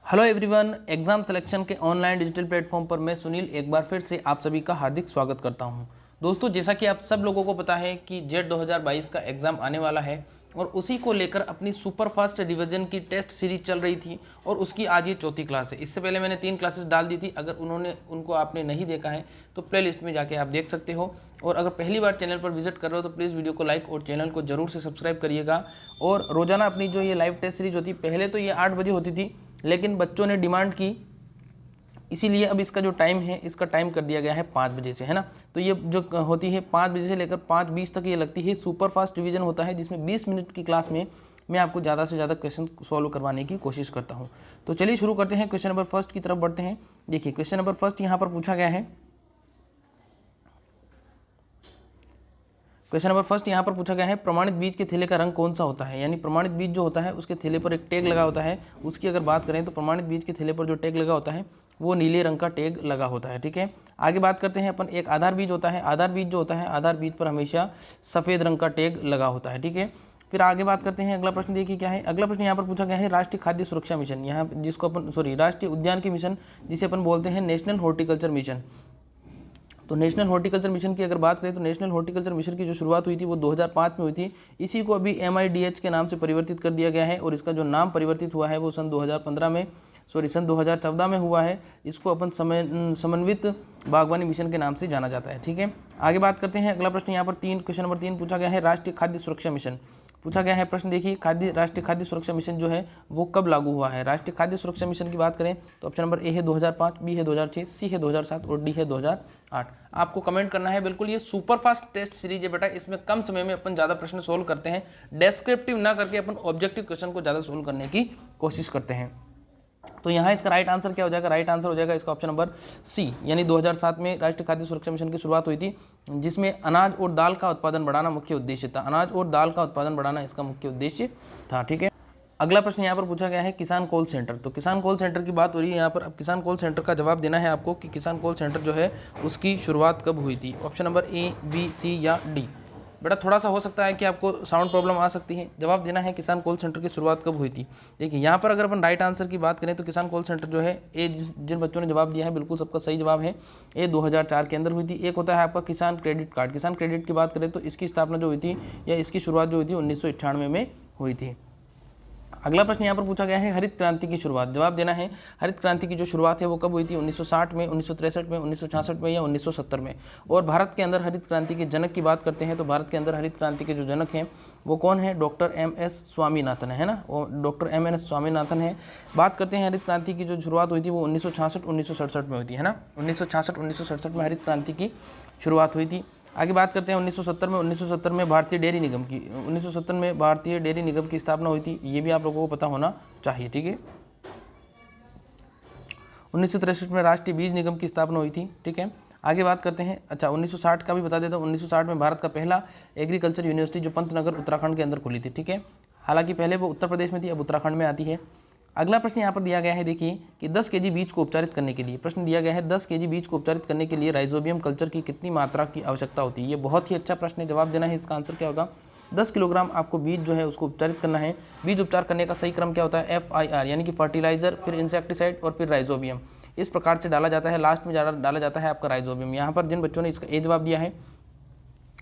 Hello everyone, exam selection के online digital platform पर मैं सुनील एक बार फिर से आप सभी का हार्दिक स्वागत करता हूं। दोस्तों, जैसा कि आप सब लोगों को पता है कि जेट 2022 का एग्ज़ाम आने वाला है और उसी को लेकर अपनी सुपर फास्ट रिवीजन की टेस्ट सीरीज चल रही थी और उसकी आज ये चौथी क्लास है। इससे पहले मैंने 3 क्लासेस डाल दी थी। अगर उनको आपने नहीं देखा है तो प्लेलिस्ट में जाके आप देख सकते हो। और अगर पहली बार चैनल पर विजिट कर रहे हो तो प्लीज़ वीडियो को लाइक और चैनल को जरूर से सब्सक्राइब करिएगा। और रोजाना अपनी जो ये लाइव टेस्ट सीरीज होती, पहले तो ये 8 बजे होती थी, लेकिन बच्चों ने डिमांड की, इसीलिए अब इसका जो टाइम है, इसका टाइम कर दिया गया है 5 बजे से, है ना। तो ये जो होती है 5 बजे से लेकर 5:20 तक ये लगती है। सुपर फास्ट रिवीजन होता है जिसमें 20 मिनट की क्लास में मैं आपको ज़्यादा से ज़्यादा क्वेश्चन सॉल्व करवाने की कोशिश करता हूँ। तो चलिए शुरू करते हैं, क्वेश्चन नंबर फर्स्ट की तरफ बढ़ते हैं। देखिए, क्वेश्चन नंबर फर्स्ट यहाँ पर पूछा गया है। क्वेश्चन नंबर फर्स्ट यहाँ पर पूछा गया है, प्रमाणित बीज के थैले का रंग कौन सा होता है। यानी प्रमाणित बीज जो होता है उसके थैले पर एक टैग लगा होता है। उसकी अगर बात करें तो प्रमाणित बीज के थैले पर जो टैग लगा होता है वो नीले रंग का टैग लगा होता है। ठीक है, आगे बात करते हैं अपन। एक आधार बीज होता है। आधार बीज जो होता है, आधार बीज पर हमेशा सफ़ेद रंग का टैग लगा होता है। ठीक है, फिर आगे बात करते हैं। अगला प्रश्न देखिए क्या है। अगला प्रश्न यहाँ पर पूछा गया है, राष्ट्रीय खाद्य सुरक्षा मिशन, यहाँ जिसको अपन राष्ट्रीय उद्यान की मिशन जिसे अपन बोलते हैं नेशनल हॉर्टिकल्चर मिशन। तो नेशनल हॉर्टिकल्चर मिशन की अगर बात करें तो नेशनल हॉर्टिकल्चर मिशन की जो शुरुआत हुई थी वो 2005 में हुई थी। इसी को अभी MIDH के नाम से परिवर्तित कर दिया गया है और इसका जो नाम परिवर्तित हुआ है वो सन 2014 में हुआ है। इसको अपन समन्वित बागवानी मिशन के नाम से जाना जाता है। ठीक है, आगे बात करते हैं। अगला प्रश्न यहाँ पर क्वेश्चन नंबर 3 पूछा गया है, राष्ट्रीय खाद्य सुरक्षा मिशन पूछा गया है। प्रश्न देखिए, राष्ट्रीय खाद्य सुरक्षा मिशन जो है वो कब लागू हुआ है। राष्ट्रीय खाद्य सुरक्षा मिशन की बात करें तो ऑप्शन नंबर ए है 2005, बी है 2006, सी है 2007 और डी है 2008। आपको कमेंट करना है। बिल्कुल ये सुपर फास्ट टेस्ट सीरीज है बेटा, इसमें कम समय में अपन ज़्यादा प्रश्न सोल्व करते हैं। डेस्क्रिप्टिव ना करके अपन ऑब्जेक्टिव क्वेश्चन को ज़्यादा सोल्व करने की कोशिश करते हैं। तो यहाँ इसका राइट आंसर क्या हो जाएगा। राइट आंसर हो जाएगा इसका ऑप्शन नंबर सी, यानी 2007 में राष्ट्रीय खाद्य सुरक्षा मिशन की शुरुआत हुई थी, जिसमें अनाज और दाल का उत्पादन बढ़ाना मुख्य उद्देश्य था। अनाज और दाल का उत्पादन बढ़ाना इसका मुख्य उद्देश्य था। ठीक है, अगला प्रश्न यहाँ पर पूछा गया है, किसान कॉल सेंटर। तो किसान कॉल सेंटर की बात हो रही है यहाँ पर। अब किसान कॉल सेंटर का जवाब देना है आपको कि किसान कॉल सेंटर जो है उसकी शुरुआत कब हुई थी। ऑप्शन नंबर ए, बी, सी या डी। बेटा थोड़ा सा हो सकता है कि आपको साउंड प्रॉब्लम आ सकती है। जवाब देना है किसान कॉल सेंटर की शुरुआत कब हुई थी। देखिए यहाँ पर अगर अपन राइट आंसर की बात करें तो किसान कॉल सेंटर जो है, ए जिन बच्चों ने जवाब दिया है बिल्कुल सबका सही जवाब है, ए 2004 के अंदर हुई थी। एक होता है आपका किसान क्रेडिट कार्ड। किसान क्रेडिट की बात करें तो इसकी स्थापना जो हुई थी या इसकी शुरुआत जो हुई थी 1998 में हुई थी। अगला प्रश्न यहाँ पर पूछा गया है, हरित क्रांति की शुरुआत। जवाब देना है हरित क्रांति की जो शुरुआत है वो कब हुई थी। 1960 में, 1963 में, 1966 में या 1970 में। और भारत के अंदर हरित क्रांति के जनक की बात करते हैं तो भारत के अंदर हरित क्रांति के जो जनक हैं वो कौन है, डॉक्टर MS स्वामीनाथन है ना, वो डॉक्टर MS स्वामीनाथन है। बात करते हैं हरित क्रांति की जो शुरुआत हुई थी वो 1966-1967 में हुई थी, है ना। 1966-1967 में हरित क्रांति की शुरुआत हुई थी। आगे बात करते हैं 1970 में भारतीय डेयरी निगम की 1970 में भारतीय डेयरी निगम की स्थापना हुई थी। ये भी आप लोगों को पता होना चाहिए। ठीक है, 1963 में राष्ट्रीय बीज निगम की स्थापना हुई थी। ठीक है, आगे बात करते हैं। अच्छा, 1960 का भी बता देता हूँ। 1960 में भारत का पहला एग्रीकल्चर यूनिवर्सिटी जो पंतनगर उत्तराखंड के अंदर खुली थी। ठीक है, हालांकि पहले वो उत्तर प्रदेश में थी, अब उत्तराखंड में आती है। अगला प्रश्न यहाँ पर दिया गया है, देखिए कि 10 kg बीज को उपचारित करने के लिए, प्रश्न दिया गया है 10 kg बीज को उपचारित करने के लिए राइजोबियम कल्चर की कितनी मात्रा की आवश्यकता होती है। ये बहुत ही अच्छा प्रश्न है। जवाब देना है इसका आंसर क्या होगा। 10 किलोग्राम आपको बीज जो है उसको उपचारित करना है। बीज उपचार करने का सही क्रम क्या होता है, FIR यानी कि फर्टिलाइजर, फिर इंसेक्टिसाइड और फिर राइजोबियम। इस प्रकार से डाला जाता है। लास्ट में डाला जाता है आपका राइजोबियम। यहाँ पर जिन बच्चों ने इसका ए जवाब दिया है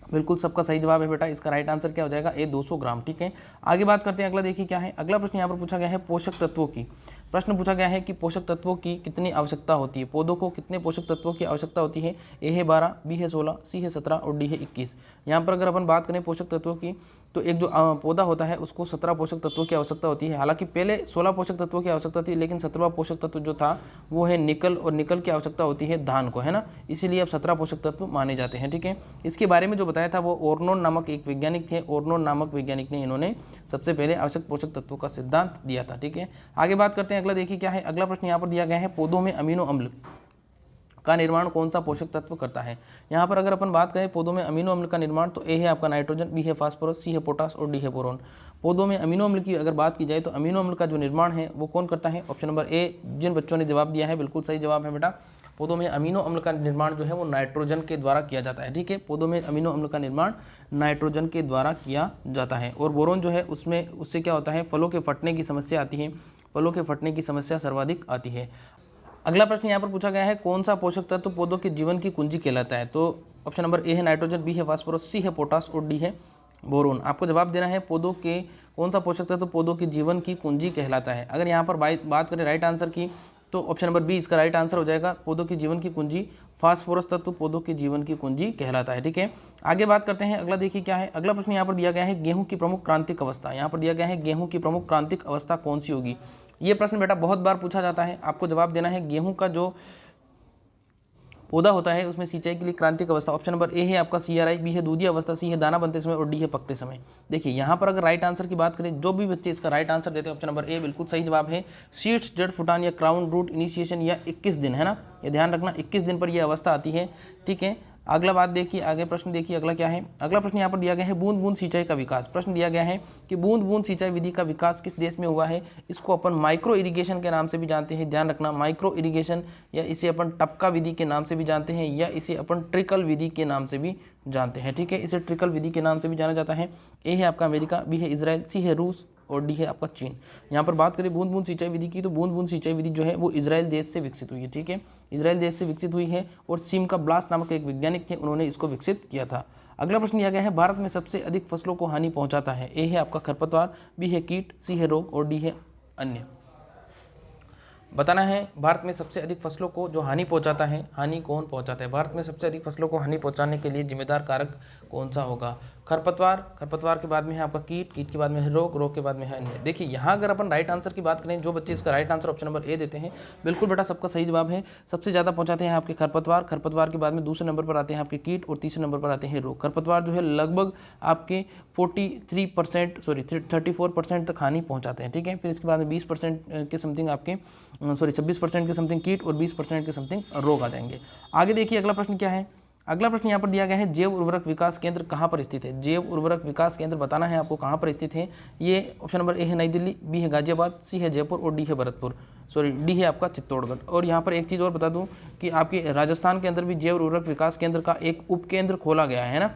बिल्कुल सबका सही जवाब है बेटा। इसका राइट आंसर क्या हो जाएगा, ए 200 ग्राम। ठीक है, आगे बात करते हैं। अगला देखिए क्या है। अगला प्रश्न यहाँ पर पूछा गया है पोषक तत्वों की। प्रश्न पूछा गया है कि पोषक तत्वों की कितनी आवश्यकता होती है। पौधों को कितने पोषक तत्वों की आवश्यकता होती है। ए है 12, बी है 16, सी है 17 और डी है 21। यहाँ पर अगर अपन बात करें पोषक तत्वों की तो एक जो पौधा होता है उसको 17 पोषक तत्वों की आवश्यकता होती है। हालांकि पहले 16 पोषक तत्वों की आवश्यकता थी, लेकिन 17वां पोषक तत्व जो था वो है निकल, और निकल की आवश्यकता होती है धान को, है ना। इसीलिए अब 17 पोषक तत्व माने जाते हैं। ठीक है, इसके बारे में जो बताया था वो ओर्नोन नामक एक वैज्ञानिक थे। ओर्नोन नामक वैज्ञानिक ने इन्होंने सबसे पहले आवश्यक पोषक तत्वों का सिद्धांत दिया था। ठीक है, आगे बात करते हैं। अगला देखिए क्या है। अगला प्रश्न यहाँ पर दिया गया है, पौधों में अमीनो अम्ल का निर्माण कौन सा पोषक तत्व करता है। यहाँ पर अगर अपन बात करें पौधों में अमीनो अम्ल का निर्माण तो ए है आपका नाइट्रोजन, बी है फास्फोरस, सी है पोटास और डी है बोरोन। पौधों में अमीनो अम्ल की अगर बात की जाए तो अमीनो अम्ल का जो निर्माण है वो कौन करता है। ऑप्शन नंबर ए जिन बच्चों ने जवाब दिया है बिल्कुल सही जवाब है बेटा। पौधों में अमीनो अम्ल का निर्माण जो है वो नाइट्रोजन के द्वारा किया जाता है। ठीक है, पौधों में अमीनो अम्ल का निर्माण नाइट्रोजन के द्वारा किया जाता है। और बोरोन जो है उससे क्या होता है, फलों के फटने की समस्या आती है। फलों के फटने की समस्या सर्वाधिक आती है। अगला प्रश्न यहाँ पर पूछा गया है, कौन सा पोषक तत्व पौधों के जीवन की कुंजी कहलाता है? तो ऑप्शन नंबर ए है नाइट्रोजन, बी है फास्फोरस, सी है पोटास और डी है बोरोन। आपको जवाब देना है पौधों के कौन सा पोषक तत्व पौधों के जीवन की कुंजी कहलाता है। अगर यहाँ पर बात करें राइट आंसर की, तो ऑप्शन नंबर बी इसका राइट आंसर हो जाएगा। पौधों के जीवन की कुंजी फास्फोरस तत्व पौधों के जीवन की कुंजी कहलाता है। ठीक है, आगे बात करते हैं। अगला देखिए क्या है। अगला प्रश्न यहाँ पर दिया गया है, गेहूं की प्रमुख क्रांतिक अवस्था। यहाँ पर दिया गया है गेहूं की प्रमुख क्रांतिक अवस्था कौन सी होगी। ये प्रश्न बेटा बहुत बार पूछा जाता है। आपको जवाब देना है गेहूं का जो पौधा होता है उसमें सिंचाई के लिए क्रांतिक अवस्था। ऑप्शन नंबर ए है आपका CRI, बी है दूधिया अवस्था, सी है दाना बनते समय और डी है पकते समय। देखिए यहाँ पर अगर राइट आंसर की बात करें, जो भी बच्चे इसका राइट आंसर देते हैं ऑप्शन नंबर ए बिल्कुल सही जवाब है। सीड्स, जड़ फुटान या क्राउन रूट इनिशिएशन या 21 दिन, है ना, ये ध्यान रखना 21 दिन पर यह अवस्था आती है। ठीक है, अगला बात देखिए, आगे प्रश्न देखिए अगला क्या है। अगला प्रश्न यहाँ पर दिया गया है बूंद बूंद सिंचाई का विकास। प्रश्न दिया गया है कि बूंद बूंद सिंचाई विधि का विकास किस देश में हुआ है। इसको अपन माइक्रो इरिगेशन के नाम से भी जानते हैं, ध्यान रखना माइक्रो इरिगेशन, या इसे अपन टपका विधि के नाम से भी जानते हैं, या इसे अपन ट्रिकल विधि के नाम से भी जानते हैं। ठीक है, इसे ट्रिकल विधि के नाम से भी जाना जाता है। ए है आपका अमेरिका, बी है इजराइल, सी है रूस और डी है आपका चीन। यहाँ पर बात करें बूंद बूंद सिंचाई विधि की, तो बूंद बूंद सिंचाई विधि जो है वो इजराइल देश से विकसित हुई है। ठीक है, इजराइल देश से विकसित हुई है और सिमका ब्लास नामक एक वैज्ञानिक थे, उन्होंने इसको विकसित किया था। अगला प्रश्न दिया गया है, भारत में सबसे अधिक फसलों को हानि पहुंचाता है। ए है आपका खरपतवार, बी है कीट, सी है रोग और डी है अन्य। बताना है भारत में सबसे अधिक फसलों को जो हानि पहुंचाता है, हानि कौन पहुंचाता है। भारत में सबसे अधिक फसलों को हानि पहुंचाने के लिए जिम्मेदार कारक कौन सा होगा। खरपतवार, खरपतवार के बाद में है आपका कीट, कीट के बाद में है रोग, रोग के बाद में है अन्य। देखिए यहाँ अगर अपन राइट आंसर की बात करें, जो बच्चे इसका right answer option number A देते हैं बिल्कुल बेटा सबका सही जवाब है। सबसे ज़्यादा पहुंचाते हैं आपके खरपतवार, खरपतवार के बाद में दूसरे नंबर पर आते हैं आपके कीट और तीसरे नंबर पर आते हैं रोग। खरपतवार जो है लगभग आपके 34% तक हानि पहुँचाते हैं। ठीक है, फिर इसके बाद में 20% के समथिंग आपके 26% के समथिंग कीट और 20% के समथिंग रोग आ जाएंगे। आगे देखिए अगला प्रश्न क्या है। अगला प्रश्न यहाँ पर दिया गया है, जैव उर्वरक विकास केंद्र कहाँ पर स्थित है। जैव उर्वरक विकास केंद्र बताना है आपको कहाँ पर स्थित है। ये ऑप्शन नंबर ए है नई दिल्ली, बी है गाजियाबाद, सी है जयपुर और डी है भरतपुर, डी है आपका चित्तौड़गढ़। और यहाँ पर एक चीज़ और बता दूँ कि आपके राजस्थान के अंदर भी जैव उर्वरक विकास केंद्र का एक उपकेंद्र खोला गया है ना,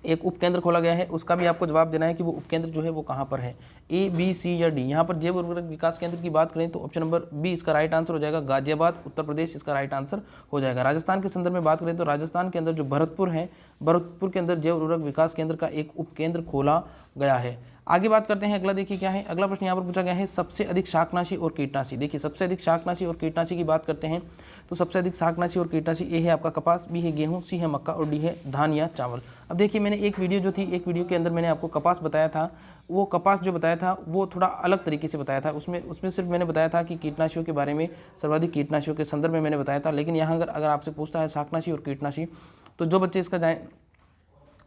एक उपकेंद्र खोला गया है। उसका भी आपको जवाब देना है कि वो उपकेंद्र जो है वो कहाँ पर है, ए, बी, सी या डी। यहाँ पर जैव उर्वरक विकास केंद्र की बात करें तो ऑप्शन नंबर बी इसका राइट आंसर हो जाएगा। गाजियाबाद उत्तर प्रदेश इसका राइट आंसर हो जाएगा। राजस्थान के संदर्भ में बात करें तो राजस्थान के अंदर जो भरतपुर है, भरतपुर के अंदर जैव उर्वरक विकास केंद्र का एक उपकेंद्र खोला गया है। आगे बात करते हैं, अगला देखिए क्या है। अगला प्रश्न यहाँ पर पूछा गया है, सबसे अधिक शाकनाशी और कीटनाशी। देखिए सबसे अधिक शाकनाशी और कीटनाशी की बात करते हैं तो सबसे अधिक शाकनाशी और कीटनाशी ए है आपका कपास, बी है गेहूं, सी है मक्का और डी है धान या चावल। अब देखिए मैंने एक वीडियो के अंदर मैंने आपको कपास बताया था, वो कपास जो बताया था वो थोड़ा अलग तरीके से बताया था। उसमें सिर्फ मैंने बताया था कि कीटनाशियों के बारे में, सर्वाधिक कीटनाशियों के संदर्भ में मैंने बताया था। लेकिन यहाँ अगर आपसे पूछता है शाकनाशी और कीटनाशी, तो जो बच्चे इसका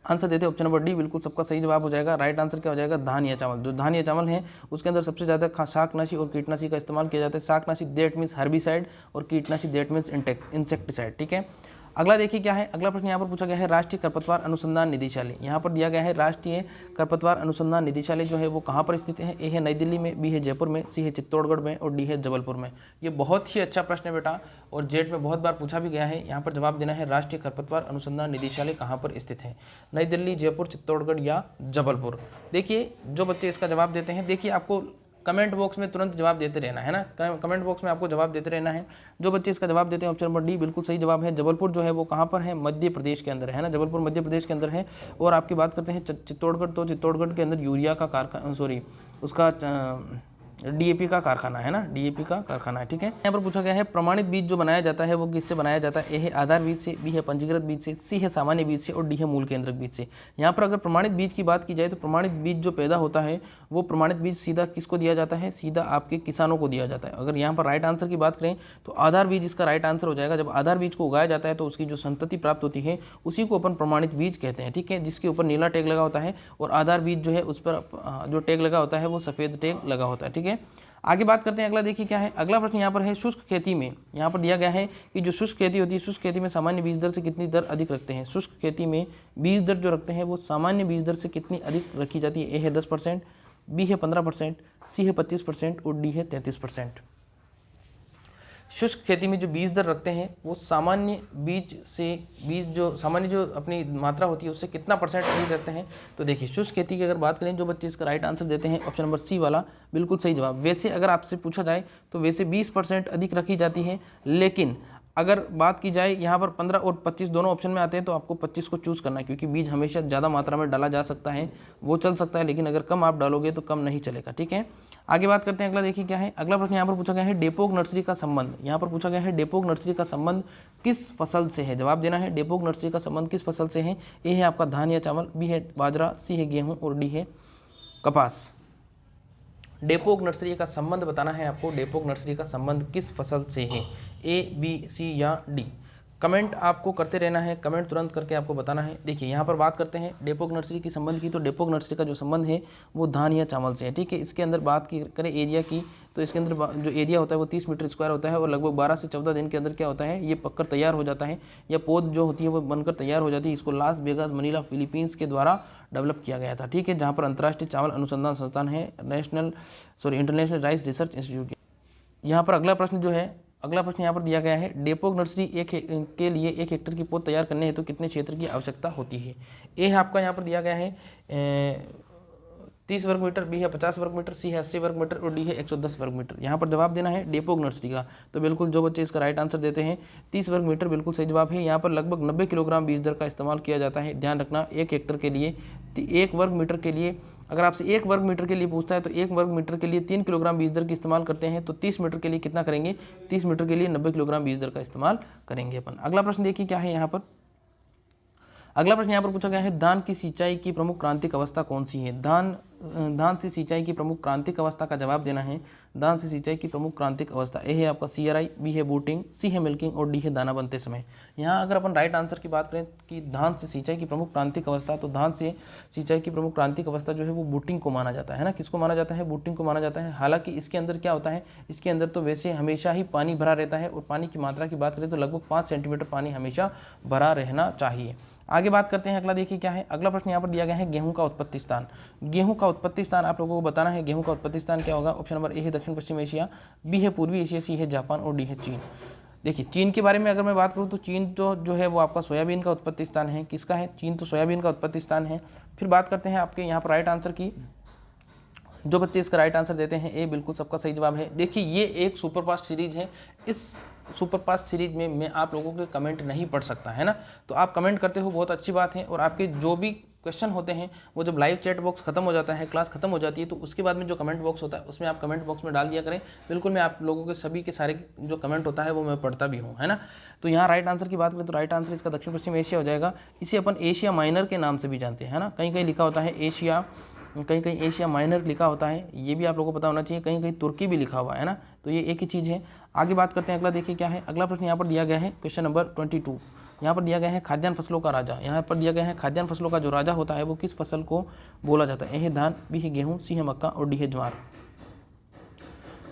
आंसर देते हैं ऑप्शन नंबर डी बिल्कुल सबका सही जवाब हो जाएगा। राइट आंसर क्या हो जाएगा, धान या चावल। जो धान या चावल है उसके अंदर सबसे ज़्यादा शाकनाशी और कीटनाशी का इस्तेमाल किया जाता है। शाकनाशी दैट मीन्स हर्बिसाइड और कीटनाशी दैट मीन्स इंसेक्टिसाइड। ठीक है, अगला देखिए क्या है। अगला प्रश्न यहाँ पर पूछा गया है, राष्ट्रीय खरपतवार अनुसंधान निदेशालय। यहाँ पर दिया गया है राष्ट्रीय खरपतवार अनुसंधान निदेशालय जो है वो कहाँ पर स्थित है। ए है नई दिल्ली में, बी है जयपुर में, सी है चित्तौड़गढ़ में और डी है जबलपुर में। ये बहुत ही अच्छा प्रश्न है बेटा और जेट में बहुत बार पूछा भी गया है। यहाँ पर जवाब देना है राष्ट्रीय खरपतवार अनुसंधान निदेशालय कहाँ पर स्थित है, नई दिल्ली, जयपुर, चित्तौड़गढ़ या जबलपुर। देखिए जो बच्चे इसका जवाब देते हैं, देखिए आपको कमेंट बॉक्स में तुरंत जवाब देते रहना है ना, कमेंट बॉक्स में आपको जवाब देते रहना है। जो बच्चे इसका जवाब देते हैं ऑप्शन नंबर डी बिल्कुल सही जवाब है। जबलपुर जो है वो कहाँ पर है, मध्य प्रदेश के अंदर है ना, जबलपुर मध्य प्रदेश के अंदर है। और आपकी बात करते हैं चित्तौड़गढ़, तो चित्तौड़गढ़ के अंदर यूरिया का कारखाना, उसका DAP का कारखाना है ना, DAP का कारखाना है। ठीक है, यहाँ पर पूछा गया है, प्रमाणित बीज जो बनाया जाता है वो किससे बनाया जाता है। ए है आधार बीज से, बी है पंजीकृत बीज से, सी है सामान्य बीज से और डी है मूल केंद्रक बीज से। यहाँ पर अगर प्रमाणित बीज की बात की जाए तो प्रमाणित बीज जो पैदा होता है वो प्रमाणित बीज सीधा किसको दिया जाता है, सीधा आपके किसानों को दिया जाता है। अगर यहाँ पर राइट आंसर की बात करें तो आधार बीज इसका राइट आंसर हो जाएगा। जब आधार बीज को उगाया जाता है तो उसकी जो संतति प्राप्त होती है उसी को अपन प्रमाणित बीज कहते हैं। ठीक है, जिसके ऊपर नीला टैग लगा होता है और आधार बीज जो है उस पर जो टैग लगा होता है वो सफ़ेद टैग लगा होता है। ठीक है, आगे बात करते हैं। अगला देखिए क्या है। अगला प्रश्न यहाँ पर है, शुष्क खेती में यहाँ पर दिया गया है कि जो शुष्क खेती होती है, शुष्क खेती में सामान्य बीज दर से कितनी दर अधिक रखते हैं। शुष्क खेती में बीज दर जो रखते हैं वो सामान्य बीज दर से कितनी अधिक रखी जाती है। ए है 10%, बी है 15%, सी है 25% और डी है 33%। शुष्क खेती में जो बीज दर रखते हैं वो सामान्य सामान्य जो अपनी मात्रा होती है उससे कितना परसेंट अधिक रखते हैं। तो देखिए शुष्क खेती की अगर बात करें, जो बच्चे इसका राइट आंसर देते हैं ऑप्शन नंबर सी वाला बिल्कुल सही जवाब। वैसे अगर आपसे पूछा जाए तो वैसे 20% अधिक रखी जाती है, लेकिन अगर बात की जाए यहाँ पर 15 और 25 दोनों ऑप्शन में आते हैं तो आपको 25 को चूज़ करना है, क्योंकि बीज हमेशा ज़्यादा मात्रा में डाला जा सकता है, वो चल सकता है, लेकिन अगर कम आप डालोगे तो कम नहीं चलेगा। ठीक है, आगे बात करते हैं। अगला देखिए क्या है, अगला प्रश्न यहाँ पर पूछा गया है डेपोक नर्सरी का संबंध। यहाँ पर पूछा गया है डेपोक नर्सरी का संबंध किस फसल से है। जवाब देना है डेपोक नर्सरी का संबंध किस फसल से है। ए है आपका धान या चावल, बी है बाजरा, सी है गेहूँ और डी है कपास। डेपोक नर्सरी का संबंध बताना है आपको, डेपोक नर्सरी का संबंध किस फसल से है, ए बी सी या डी। कमेंट आपको करते रहना है, कमेंट तुरंत करके आपको बताना है। देखिए यहाँ पर बात करते हैं डेपोक नर्सरी की संबंध की, तो डेपोक नर्सरी का जो संबंध है वो धान या चावल से है। ठीक है, इसके अंदर बात की करें एरिया की, तो इसके अंदर जो एरिया होता है वो 30 मीटर स्क्वायर होता है और लगभग 12 से 14 दिन के अंदर क्या होता है ये पककर तैयार हो जाता है, या पौध जो होती है वो बनकर तैयार हो जाती है। इसको लास वेगास मनीला फिलीपींस के द्वारा डेवलप किया गया था। ठीक है, जहाँ पर अंतर्राष्ट्रीय चावल अनुसंधान संस्थान है, इंटरनेशनल राइस रिसर्च इंस्टीट्यूट। यहाँ पर अगला प्रश्न जो है, अगला प्रश्न यहाँ पर दिया गया है डेपोक नर्सरी के लिए 1 हेक्टेयर की पौध तैयार करने हेतु कितने क्षेत्र की आवश्यकता होती है। ए है आपका यहाँ पर दिया गया है 30 वर्ग मीटर, बी है 50 वर्ग मीटर, सी है 80 वर्ग मीटर और डी है 110 वर्ग मीटर। यहाँ पर जवाब देना है डेपोक नर्सरी का। तो बिल्कुल जो बच्चे इसका राइट आंसर देते हैं 30 वर्ग मीटर बिल्कुल सही जवाब है। यहाँ पर लगभग 90 किलोग्राम बीज दर का इस्तेमाल किया जाता है। ध्यान रखना 1 हेक्टेयर के लिए 1 वर्ग मीटर के लिए, अगर आपसे 1 वर्ग मीटर के लिए पूछता है तो 1 वर्ग मीटर के लिए 3 किलोग्राम बीज दर की इस्तेमाल करते हैं। तो 30 मीटर के लिए कितना करेंगे, 30 मीटर के लिए 90 किलोग्राम बीज दर का इस्तेमाल करेंगे अपन। अगला प्रश्न देखिए क्या है यहाँ पर, अगला प्रश्न यहाँ पर पूछा गया है धान की सिंचाई की प्रमुख क्रांतिक अवस्था कौन सी है। धान से सिंचाई की प्रमुख क्रांतिक अवस्था का जवाब देना है। धान से सिंचाई की प्रमुख क्रांतिक अवस्था ए है आपका CRI, बी है बूटिंग, सी है मिल्किंग और डी है दाना बनते समय। यहाँ अगर अपन राइट आंसर की बात करें कि धान से सिंचाई की प्रमुख क्रांतिक अवस्था, तो धान से सिंचाई की प्रमुख क्रांतिक अवस्था जो है वो बूटिंग को माना जाता है ना। किसको माना जाता है, बूटिंग को माना जाता है। हालांकि इसके अंदर क्या होता है, इसके अंदर तो वैसे हमेशा ही पानी भरा रहता है, और पानी की मात्रा की बात करें तो लगभग 5 सेंटीमीटर पानी हमेशा भरा रहना चाहिए। आगे बात करते हैं, अगला देखिए क्या है, अगला प्रश्न यहाँ पर दिया गया है गेहूं का उत्पत्ति स्थान। गेहूं का उत्पत्ति स्थान आप लोगों को बताना है। गेहूं का उत्पत्ति स्थान क्या होगा। ऑप्शन नंबर ए है दक्षिण पश्चिम एशिया, बी है पूर्वी एशिया, सी है जापान और डी है चीन। देखिए चीन के बारे में अगर मैं बात करूँ तो चीन तो जो है वो आपका सोयाबीन का उत्पत्ति स्थान है। किसका है, चीन तो सोयाबीन का उत्पत्ति स्थान है। फिर बात करते हैं आपके यहाँ पर राइट आंसर की। जो बच्चे इसका राइट आंसर देते हैं ए बिल्कुल सबका सही जवाब है। देखिए ये एक सुपर फास्ट सीरीज है, इस सुपर फास्ट सीरीज में मैं आप लोगों के कमेंट नहीं पढ़ सकता है ना, तो आप कमेंट करते हो बहुत अच्छी बात है। और आपके जो भी क्वेश्चन होते हैं वो जब लाइव चैट बॉक्स खत्म हो जाता है, क्लास खत्म हो जाती है, तो उसके बाद में जो कमेंट बॉक्स होता है उसमें आप कमेंट बॉक्स में डाल दिया करें। बिल्कुल मैं आप लोगों के सभी के सारे जो कमेंट होता है वो मैं पढ़ता भी हूँ, है ना। तो यहाँ राइट आंसर की बात करें तो राइट आंसर इसका दक्षिण पश्चिम एशिया हो जाएगा। इसे अपन एशिया माइनर के नाम से भी जानते हैं, है ना। कहीं कहीं लिखा होता है एशिया, कहीं कहीं एशिया माइनर लिखा होता है, ये भी आप लोगों को पता होना चाहिए। कहीं कहीं तुर्की भी लिखा हुआ है ना, तो ये एक ही चीज़ है। आगे बात करते हैं, अगला देखिए क्या है। अगला प्रश्न यहाँ पर दिया गया है क्वेश्चन नंबर 22। यहाँ पर दिया गया है खाद्यान्न फसलों का राजा। यहाँ पर दिया गया है खाद्यान्न फसलों का जो राजा होता है वो किस फसल को बोला जाता है। ए है धान, बी है गेहूँ, सी है मक्का और डी है ज्वार।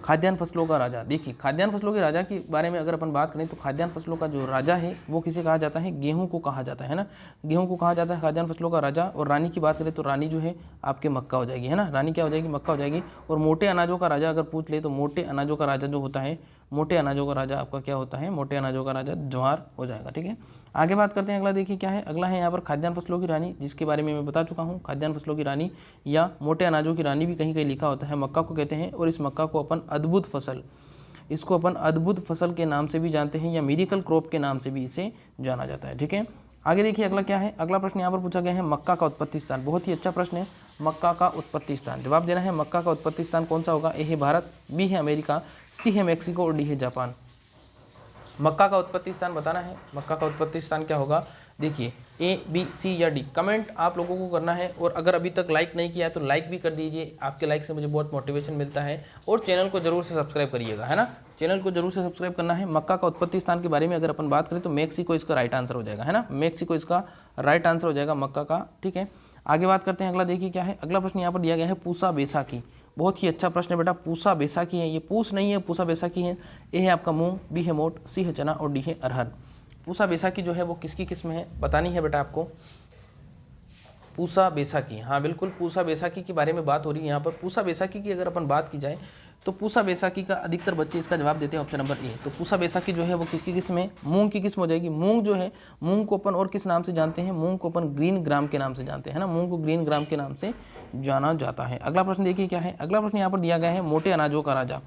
खाद्यान्न फसलों का राजा, देखिए खाद्यान्न फसलों के राजा के बारे में अगर अपन बात करें तो खाद्यान्न फसलों का जो राजा है वो किसे कहा जाता है, गेहूं को कहा जाता है ना। गेहूं को कहा जाता है खाद्यान्न फसलों का राजा। और रानी की बात करें तो रानी जो है आपके मक्का हो जाएगी, है ना। रानी क्या हो जाएगी, मक्का हो जाएगी। और मोटे अनाजों का राजा अगर पूछ ले तो मोटे अनाजों का राजा जो होता है, मोटे अनाजों का राजा आपका क्या होता है, मोटे अनाजों का राजा ज्वार हो जाएगा। ठीक है, आगे बात करते हैं। अगला देखिए क्या है, अगला है यहाँ पर खाद्यान्न फसलों की रानी, जिसके बारे में मैं बता चुका हूँ। खाद्यान्न फसलों की रानी या मोटे अनाजों की रानी भी कहीं कहीं लिखा होता है, मक्का को कहते हैं। और इस मक्का को अपन अद्भुत फसल, इसको अपन अद्भुत फसल के नाम से भी जानते हैं, या मिरेकल क्रॉप के नाम से भी इसे जाना जाता है। ठीक है, आगे देखिए अगला क्या है। अगला प्रश्न यहाँ पर पूछा गया है मक्का का उत्पत्ति स्थान। बहुत ही अच्छा प्रश्न है, मक्का का उत्पत्ति स्थान। जवाब देना है मक्का का उत्पत्ति स्थान कौन सा होगा। ए है भारत, बी है अमेरिका, सी है मैक्सिको और डी है जापान। मक्का का उत्पत्ति स्थान बताना है। मक्का का उत्पत्ति स्थान क्या होगा, देखिए ए बी सी या डी। कमेंट आप लोगों को करना है। और अगर अभी तक लाइक नहीं किया है तो लाइक भी कर दीजिए, आपके लाइक से मुझे बहुत मोटिवेशन मिलता है। और चैनल को जरूर से सब्सक्राइब करिएगा, है ना। चैनल को जरूर से सब्सक्राइब करना है। मक्का का उत्पत्ति स्थान के बारे में अगर अपन बात करें तो मैक्सिको इसका राइट आंसर हो जाएगा, है ना। मैक्सिको इसका राइट आंसर हो जाएगा मक्का का। ठीक है, आगे बात करते हैं। अगला देखिए क्या है। अगला प्रश्न यहाँ पर दिया गया है पूसा बैसाखी। बहुत ही अच्छा प्रश्न है बेटा, पूसा बैसाखी है। ये पूस नहीं है, पूसा बैसाखी है। ए है आपका मूंग, बी है मोट, सी है चना और डी है अरहर। पूसा बैसाखी जो है वो किसकी किस्म है बतानी है बेटा आपको। पूसा बैसाखी, हाँ बिल्कुल पूसा बैसाखी के बारे में बात हो रही है यहाँ पर। पूसा बैसाखी की अगर अपन बात की जाए तो पूसा बैसाखी का अधिकतर बच्चे इसका जवाब देते हैं ऑप्शन नंबर ए। तो पूसा बैसाखी जो है वो किसकी किस्म है, मूंग की किस्म हो जाएगी। मूंग जो है, मूंग को अपन और किस नाम से जानते हैं, मूंग को अपन ग्रीन ग्राम के नाम से जानते हैं ना, मूंग को ग्रीन ग्राम के नाम से जाना जाता है। अगला प्रश्न देखिए क्या है, अगला प्रश्न यहाँ पर दिया गया है मोटे अनाजों का राजा।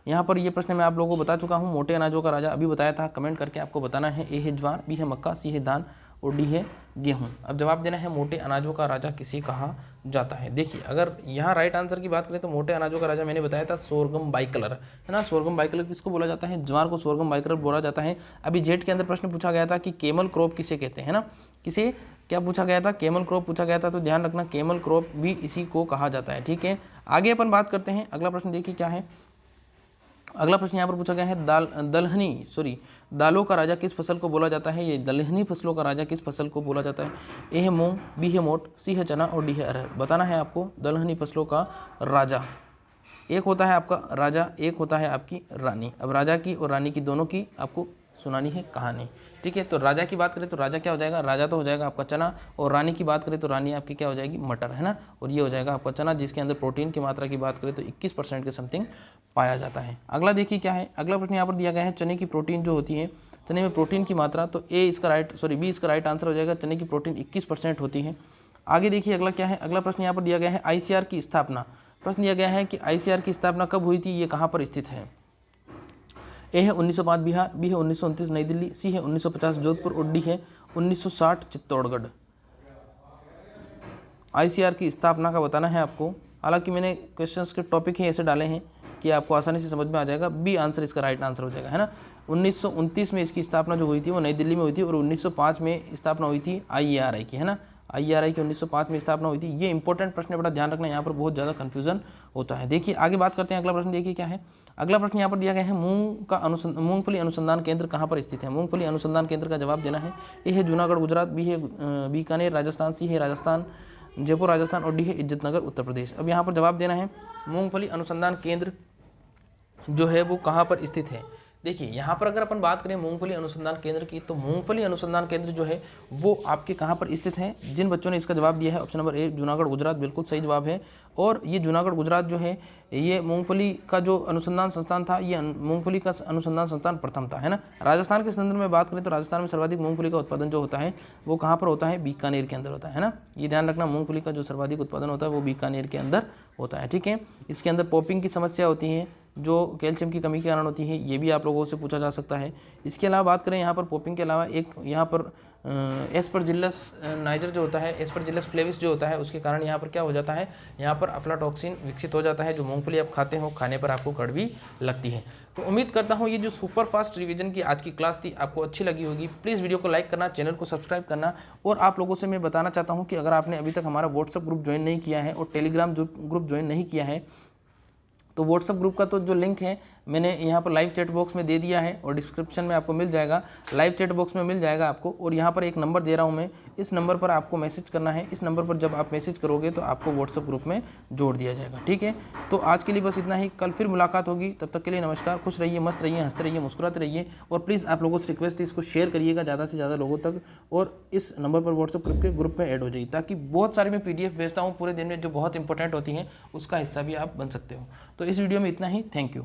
यहाँ पर ये प्रश्न मैं आप लोगों को बता चुका हूँ, मोटे अनाजों का राजा अभी बताया था, कमेंट करके आपको बताना है। ए है ज्वार, बी है मक्का, सी है धान और डी है गेहूं। अब जवाब देना है मोटे अनाजों का राजा किसे कहा जाता है। देखिए अगर यहाँ राइट आंसर की बात करें तो मोटे अनाजों का राजा मैंने बताया था सोरगम बाइकलर, है ना। सोरगम बाइकलर किसको बोला जाता है, ज्वार को सोरगम बाइकलर बोला जाता है। अभी जेट के अंदर प्रश्न पूछा गया था कि केमल क्रॉप किसे कहते हैं ना, किसे क्या पूछा गया था, केमल क्रॉप पूछा गया था, तो ध्यान रखना केमल क्रॉप भी इसी को कहा जाता है, ठीक है। आगे अपन बात करते हैं, अगला प्रश्न देखिए क्या है। अगला प्रश्न यहाँ पर पूछा गया है दालों का राजा किस फसल को बोला जाता है। ये दलहनी फसलों का राजा किस फसल को बोला जाता है। ए है मूंग, बी है मोट, सी है चना और डी है अरहर। बताना है आपको दलहनी फसलों का राजा। एक होता है आपका राजा, एक होता है आपकी रानी। अब राजा की और रानी की दोनों की आपको सुनानी है कहानी, ठीक है। तो राजा की बात करें तो राजा क्या हो जाएगा, राजा तो हो जाएगा आपका चना, और रानी की बात करें तो रानी आपकी क्या हो जाएगी, मटर, है ना। और ये हो जाएगा आपका चना, जिसके अंदर प्रोटीन की मात्रा की बात करें तो 21% के समथिंग पाया जाता है। अगला देखिए क्या है, अगला प्रश्न यहाँ पर दिया गया है चने की प्रोटीन जो होती है, चने में प्रोटीन की मात्रा, तो बी इसका राइट आंसर हो जाएगा। चने की प्रोटीन 21% होती है। आगे देखिए अगला क्या है, अगला प्रश्न यहाँ पर दिया गया है ICR की स्थापना। प्रश्न दिया गया है कि ICR की स्थापना कब हुई थी, ये कहाँ पर स्थित है। ए है 1905 बिहार, बी है 1929 नई दिल्ली, सी है 1950 जोधपुर और डी है 1960 चित्तौड़गढ़। ICR की स्थापना का बताना है आपको। हालांकि मैंने क्वेश्चंस के टॉपिक ही ऐसे डाले हैं कि आपको आसानी से समझ में आ जाएगा। बी आंसर इसका राइट आंसर हो जाएगा, है ना। 1929 में इसकी स्थापना जो हुई थी वो नई दिल्ली में हुई थी, और 1905 में स्थापना हुई थी IARI की, है ना। IARI की 1905 में स्थापना हुई थी। ये इंपॉर्टेंट प्रश्न है, बड़ा ध्यान रखना, यहाँ पर बहुत ज़्यादा कन्फ्यूजन होता है। देखिए आगे बात करते हैं, अगला प्रश्न देखिए क्या है। अगला प्रश्न यहाँ पर दिया गया है मूंगफली अनुसंधान केंद्र कहाँ पर स्थित है। मूंगफली अनुसंधान केंद्र का जवाब देना है। ए है जूनागढ़ गुजरात, बी है बीकानेर राजस्थान, सी है राजस्थान जयपुर राजस्थान और डी है इज्जतनगर उत्तर प्रदेश। अब यहाँ पर जवाब देना है मूंगफली अनुसंधान केंद्र जो है वो कहाँ पर स्थित है। देखिए यहाँ पर अगर अपन बात करें मूंगफली अनुसंधान केंद्र की, तो मूंगफली अनुसंधान केंद्र जो है वो आपके कहाँ पर स्थित है। जिन बच्चों ने इसका जवाब दिया है option number A Junagadh Gujarat, बिल्कुल सही जवाब है। और ये जूनागढ़ गुजरात जो है ये मूंगफली का जो अनुसंधान संस्थान था, ये मूंगफली का अनुसंधान संस्थान प्रथम था, है ना। राजस्थान के संदर्भ में बात करें तो राजस्थान में सर्वाधिक मूंगफली का उत्पादन जो होता है वो कहाँ पर होता है, बीकानेर के अंदर होता है ना। ये ध्यान रखना, मूंगफली का जो सर्वाधिक उत्पादन होता है वो बीकानेर के अंदर होता है, ठीक है। इसके अंदर पॉपिंग की समस्या होती है जो कैल्शियम की कमी के कारण होती है, ये भी आप लोगों से पूछा जा सकता है। इसके अलावा बात करें यहाँ पर पॉपिंग के अलावा एक यहाँ पर एस्परजिलस नाइजर जो होता है, एस्परजिलस फ्लेविस जो होता है, उसके कारण यहाँ पर क्या हो जाता है, यहाँ पर अफ्लाटॉक्सिन विकसित हो जाता है, जो मूंगफली आप खाते हो, खाने पर आपको कड़वी लगती है। तो उम्मीद करता हूँ ये जो सुपर फास्ट रिवीजन की आज की क्लास थी आपको अच्छी लगी होगी। प्लीज़ वीडियो को लाइक करना, चैनल को सब्सक्राइब करना, और आप लोगों से मैं बताना चाहता हूँ कि अगर आपने अभी तक हमारा व्हाट्सअप ग्रुप ज्वाइन नहीं किया है और टेलीग्राम ग्रुप ज्वाइन नहीं किया है, तो व्हाट्सअप ग्रुप का तो जो लिंक है मैंने यहाँ पर लाइव चैट बॉक्स में दे दिया है और डिस्क्रिप्शन में आपको मिल जाएगा, लाइव चैट बॉक्स में मिल जाएगा आपको। और यहाँ पर एक नंबर दे रहा हूँ मैं, इस नंबर पर आपको मैसेज करना है। इस नंबर पर जब आप मैसेज करोगे तो आपको व्हाट्सअप ग्रुप में जोड़ दिया जाएगा, ठीक है। तो आज के लिए बस इतना ही, कल फिर मुलाकात होगी, तब तक के लिए नमस्कार। खुश रहिए, मस्त रहिए, हंसते रहिए, मुस्कुराते रहिए, और प्लीज़ आप लोगों से रिक्वेस्ट है इसको शेयर करिएगा ज़्यादा से ज़्यादा लोगों तक, और इस नंबर पर व्हाट्सअप ग्रुप में ऐड हो जाइए, ताकि बहुत सारी मैं PDF भेजता हूँ पूरे दिन में जो बहुत इंपॉर्टेंट होती हैं, उसका हिस्सा भी आप बन सकते हो। तो इस वीडियो में इतना ही, थैंक यू।